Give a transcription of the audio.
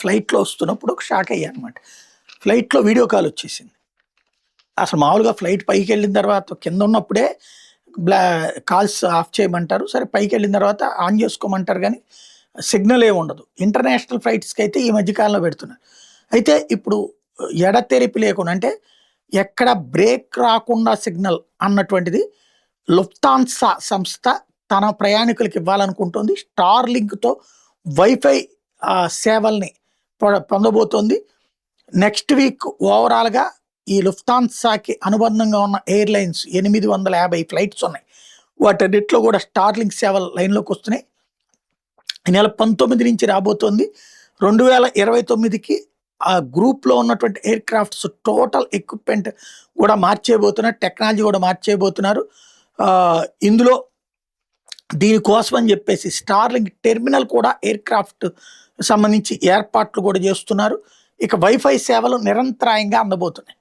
ఫ్లైట్లో వస్తున్నప్పుడు ఒక షాక్ అయ్యా అనమాట. ఫ్లైట్లో వీడియో కాల్ వచ్చేసింది. అసలు మామూలుగా ఫ్లైట్ పైకి వెళ్ళిన తర్వాత కింద ఉన్నప్పుడే కాల్స్ ఆఫ్ చేయమంటారు. సరే పైకి వెళ్ళిన తర్వాత ఆన్ చేసుకోమంటారు కానీ సిగ్నల్ ఏమి ఉండదు. ఇంటర్నేషనల్ ఫ్లైట్స్కి అయితే ఈ మధ్యకాలంలో పెడుతున్నారు. అయితే ఇప్పుడు ఎడతెరిపి లేకుండా అంటే ఎక్కడ బ్రేక్ రాకుండా సిగ్నల్ అన్నటువంటిది లుఫ్తాన్సా సంస్థ తన ప్రయాణికులకు ఇవ్వాలనుకుంటుంది. స్టార్ లింక్తో వైఫై సేవల్ని పొందబోతోంది. నెక్స్ట్ వీక్ ఓవరాల్గా ఈ లుఫ్తాన్సాకి అనుబంధంగా ఉన్న ఎయిర్లైన్స్ 850 ఫ్లైట్స్ ఉన్నాయి. వాటన్నిటిలో కూడా స్టార్ లింక్ సేవలు లైన్లోకి వస్తున్నాయి. ఈ నెల 19 నుంచి రాబోతోంది. 2029కి ఆ గ్రూప్లో ఉన్నటువంటి ఎయిర్ క్రాఫ్ట్స్ టోటల్ ఎక్విప్మెంట్ కూడా మార్చేయబోతున్నారు, టెక్నాలజీ కూడా మార్చేయబోతున్నారు. ఇందులో దీనికోసం అని చెప్పేసి స్టార్లింక్ టెర్మినల్ కూడా ఎయిర్ క్రాఫ్ట్ సంబంధించి ఏర్పాట్లు కూడా చేస్తున్నారు. ఇక వైఫై సేవలు నిరంతరాయంగా అందబోతున్నాయి.